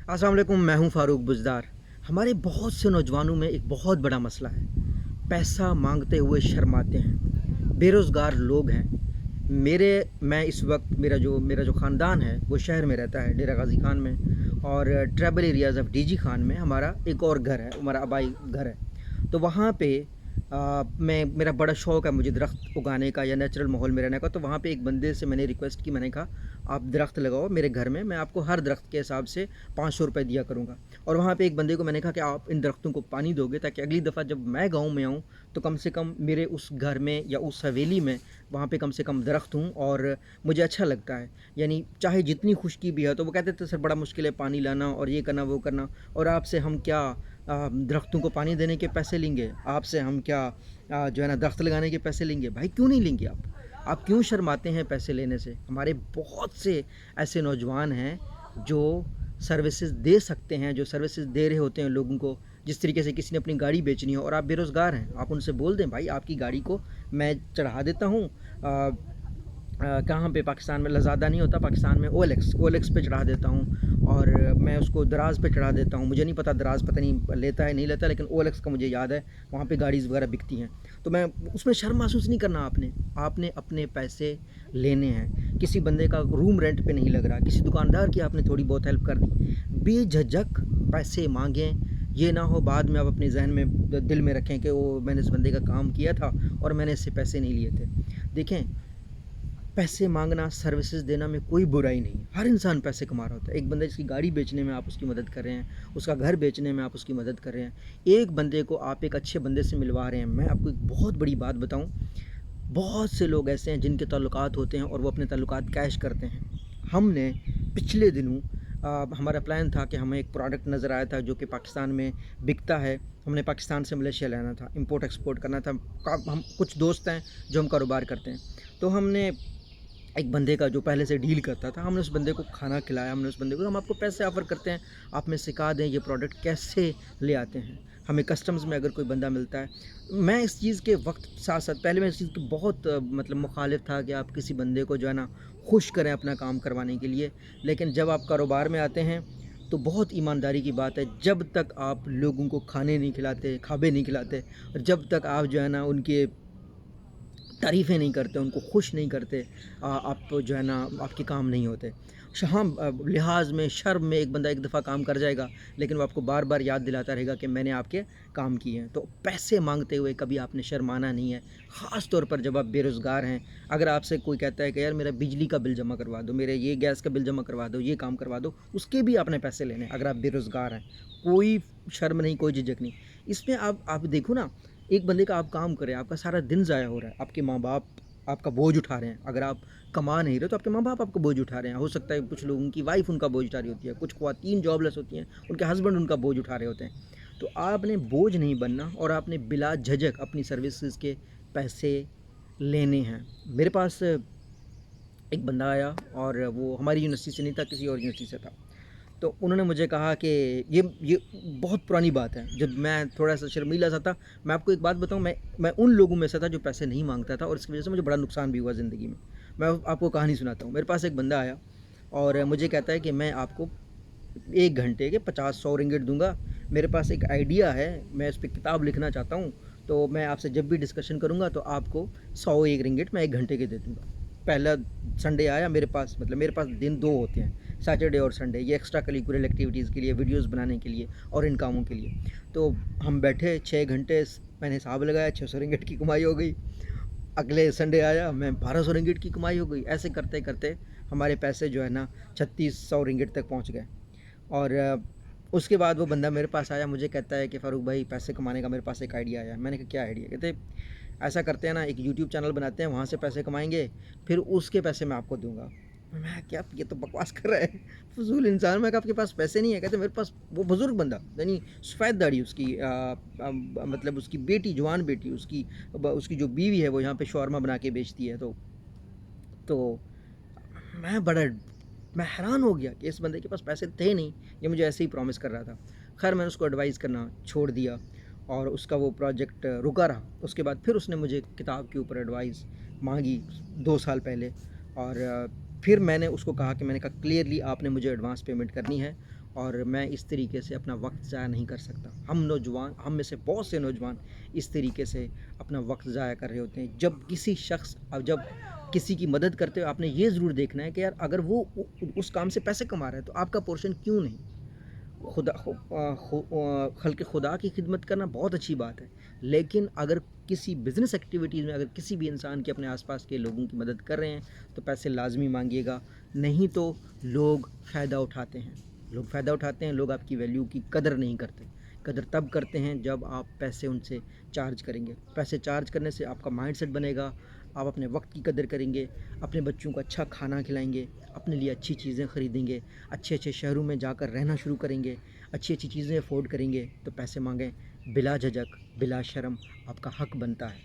अस्सलाम वालेकुम, मैं हूं फ़ारूक बुज़दार। हमारे बहुत से नौजवानों में एक बहुत बड़ा मसला है, पैसा मांगते हुए शर्माते हैं, बेरोज़गार लोग हैं। मैं इस वक्त मेरा जो ख़ानदान है वो शहर में रहता है, डेरा गाज़ी ख़ान में, और tribal areas of DG Khan में हमारा एक और घर है, हमारा आबाई घर है। तो वहाँ पे मेरा बड़ा शौक़ है मुझे दरख्त उगाने का या नेचुरल माहौल में रहने का। तो वहाँ पे एक बंदे से मैंने रिक्वेस्ट की, मैंने कहा आप दरख्त लगाओ मेरे घर में, मैं आपको हर दरख्त के हिसाब से 500 रुपये दिया करूँगा। और वहाँ पे एक बंदे को मैंने कहा कि आप इन दरख्तों को पानी दोगे ताकि अगली दफ़ा जब मैं गाँव में आऊँ तो कम से कम मेरे उस घर में या उस हवेली में वहाँ पे कम से कम दरख्त हूँ और मुझे अच्छा लगता है। यानी चाहे जितनी खुशकी भी है, तो वो कहते थे सर बड़ा मुश्किल है पानी लाना और ये करना वो करना, और आपसे हम क्या दरख्तों को पानी देने के पैसे लेंगे, आपसे हम क्या जो है ना दरख्त लगाने के पैसे लेंगे। भाई क्यों नहीं लेंगे आप क्यों शर्माते हैं पैसे लेने से? हमारे बहुत से ऐसे नौजवान हैं जो सर्विसेज दे सकते हैं, जो सर्विसेज दे रहे होते हैं लोगों को। जिस तरीके से किसी ने अपनी गाड़ी बेचनी हो और आप बेरोज़गार हैं, आप उनसे बोल दें भाई आपकी गाड़ी को मैं चढ़ा देता हूँ कहाँ पे, पाकिस्तान में लज़ादा नहीं होता, पाकिस्तान में ओएलएक्स पे चढ़ा देता हूँ, और मैं उसको दराज पे चढ़ा देता हूँ। मुझे नहीं पता दराज पता नहीं लेता है नहीं लेता, लेकिन ओएलएक्स का मुझे याद है, वहाँ पे गाड़ीज़ वगैरह बिकती हैं। तो मैं उसमें शर्म महसूस नहीं करना। आपने अपने पैसे लेने हैं। किसी बंदे का रूम रेंट पे नहीं लग रहा, किसी दुकानदार की आपने थोड़ी बहुत हेल्प कर दी, बेझिझक पैसे मांगें। ये ना हो बाद में आप अपने जहन में दिल में रखें कि वो मैंने इस बंदे का काम किया था और मैंने इससे पैसे नहीं लिए थे। देखें, पैसे मांगना, सर्विसेज देना में कोई बुराई नहीं। हर इंसान पैसे कमा रहा होता है। एक बंदे जिसकी गाड़ी बेचने में आप उसकी मदद कर रहे हैं, उसका घर बेचने में आप उसकी मदद कर रहे हैं, एक बंदे को आप एक अच्छे बंदे से मिलवा रहे हैं। मैं आपको एक बहुत बड़ी बात बताऊं, बहुत से लोग ऐसे हैं जिनके ताल्लुकात होते हैं और वो अपने ताल्लुकात कैश करते हैं। हमने पिछले दिनों हमारा प्लान था कि हमें एक प्रोडक्ट नज़र आया था जो कि पाकिस्तान में बिकता है। हमने पाकिस्तान से मलेशिया लाना था, इंपोर्ट एक्सपोर्ट करना था। हम कुछ दोस्त हैं जो हम कारोबार करते हैं, तो हमने एक बंदे का जो पहले से डील करता था, हमने उस बंदे को खाना खिलाया। हमने उस बंदे को, हम आपको पैसे ऑफ़र करते हैं, आप हमें सिखा दें ये प्रोडक्ट कैसे ले आते हैं। हमें कस्टम्स में अगर कोई बंदा मिलता है, मैं इस चीज़ के वक्त साथ साथ पहले मैं इस चीज़ की बहुत मतलब मुखालिफ था कि आप किसी बंदे को जो है ना खुश करें अपना काम करवाने के लिए। लेकिन जब आप कारोबार में आते हैं तो बहुत ईमानदारी की बात है, जब तक आप लोगों को खाने नहीं खिलाते, खाबे नहीं खिलाते, और जब तक आप जो है ना उनके तारीफ़ें नहीं करते, उनको खुश नहीं करते, आप जो है ना आपके काम नहीं होते। हाँ, लिहाज में, शर्म में एक बंदा एक दफ़ा काम कर जाएगा, लेकिन वो आपको बार बार याद दिलाता रहेगा कि मैंने आपके काम किए हैं। तो पैसे मांगते हुए कभी आपने शर्माना नहीं है, ख़ास तौर पर जब आप बेरोज़गार हैं। अगर आपसे कोई कहता है कि यार मेरा बिजली का बिल जमा करवा दो, मेरे ये गैस का बिल जमा करवा दो, ये काम करवा दो, उसके भी आपने पैसे लेने हैं अगर आप बेरोज़गार हैं। कोई शर्म नहीं, कोई झिझक नहीं। इसमें आप देखो ना, एक बंदे का आप काम करें, आपका सारा दिन ज़ाया हो रहा है, आपके माँ-बाप आपका बोझ उठा रहे हैं। अगर आप कमा नहीं रहे तो आपके माँ-बाप आपका बोझ उठा रहे हैं। हो सकता है कुछ लोगों की वाइफ़ उनका बोझ उठा रही होती है, कुछ ख़वातीन जॉबलेस होती हैं, उनके हस्बैंड उनका बोझ उठा रहे होते हैं। तो आपने बोझ नहीं बनना और आपने बिला झिझक अपनी सर्विसेज़ के पैसे लेने हैं। मेरे पास एक बंदा आया और वो हमारी यूनिवर्सिटी से नहीं था, किसी और यूनिवर्सिटी से था। तो उन्होंने मुझे कहा कि ये बहुत पुरानी बात है, जब मैं थोड़ा-सा शर्मीला सा था। मैं आपको एक बात बताऊँ, मैं उन लोगों में से था जो पैसे नहीं माँगता था और इसकी वजह से मुझे बड़ा नुकसान भी हुआ ज़िंदगी में। मैं आपको कहानी सुनाता हूँ। मेरे पास एक बंदा आया और मुझे कहता है कि मैं आपको 1 घंटे के 50-100 रिंगिट दूँगा। मेरे पास एक आइडिया है, मैं इस पे किताब लिखना चाहता हूँ, तो मैं आपसे जब भी डिस्कशन करूँगा तो आपको 100 रिंगिट मैं 1 घंटे के दे दूँगा। पहला संडे आया मेरे पास, मतलब मेरे पास दिन 2 होते हैं, सैटरडे और संडे, ये एक्स्ट्रा करिकुलर एक्टिविटीज़ के लिए, वीडियोज़ बनाने के लिए और इन कामों के लिए। तो हम बैठे 6 घंटे, मैंने हिसाब लगाया, 600 रिंगिट की कमाई हो गई। अगले संडे आया, मैं 1200 रिंगिट की कमाई हो गई। ऐसे करते करते हमारे पैसे जो है ना 3600 रिंगिट तक पहुंच गए। और उसके बाद वो बंदा मेरे पास आया, मुझे कहता है कि फ़ारूक भाई पैसे कमाने का मेरे पास एक आइडिया आया है। मैंने कहा क्या आइडिया? कहते ऐसा करते हैं ना, एक यूट्यूब चैनल बनाते हैं, वहाँ से पैसे कमाएंगे, फिर उसके पैसे मैं आपको दूंगा। मैं क्या, ये तो बकवास कर रहा है, फजूल इंसान। मैं कहा आपके पास पैसे नहीं है? कहते मेरे पास, वो बुज़ुर्ग बंदा, यानी सफ़ेद दाढ़ी उसकी, मतलब उसकी बेटी, जवान बेटी उसकी जो बीवी है वो यहाँ पे शौरमा बना के बेचती है। तो मैं बड़ा मैं हैरान हो गया कि इस बंदे के पास पैसे थे नहीं, ये मुझे ऐसे ही प्रॉमिस कर रहा था। खैर मैंने उसको एडवाइस करना छोड़ दिया और उसका वो प्रोजेक्ट रुका रहा। उसके बाद फिर उसने मुझे किताब के ऊपर एडवाइस मांगी 2 साल पहले, और پھر میں نے اس کو کہا کہ میں نے کہا کلیئرلی آپ نے مجھے ایڈوانس پیمنٹ کرنی ہے اور میں اس طریقے سے اپنا وقت ضائع نہیں کر سکتا. ہم میں سے بہت سے نوجوان اس طریقے سے اپنا وقت ضائع کر رہے ہوتے ہیں. جب کسی شخص جب کسی کی مدد کرتے ہو آپ نے یہ ضرور دیکھنا ہے کہ یار اگر وہ اس کام سے پیسے کما رہا ہے تو آپ کا پورشن کیوں نہیں. خلق خدا کی خدمت کرنا بہت اچھی بات ہے، لیکن اگر کسی بزنس ایکٹیویٹیز میں اگر کسی بھی انسان کے اپنے آس پاس کے لوگوں کی مدد کر رہے ہیں تو پیسے لازمی مانگیے گا، نہیں تو لوگ فائدہ اٹھاتے ہیں. لوگ آپ کی ویلیو کی قدر نہیں کرتے. قدر تب کرتے ہیں جب آپ پیسے ان سے چارج کریں گے. پیسے چارج کرنے سے آپ کا مائنڈ سیٹ بنے گا، آپ اپنے وقت کی قدر کریں گے، اپنے بچوں کو اچھا کھانا کھلائیں گے، اپنے لیے اچھی چیزیں خریدیں گے، اچھے شہروں میں جا کر رہنا شروع کریں گے، اچھی چیزیں افورڈ کریں گے. تو پیسے مانگیں بلا جھجک بلا شرم، آپ کا حق بنتا ہے.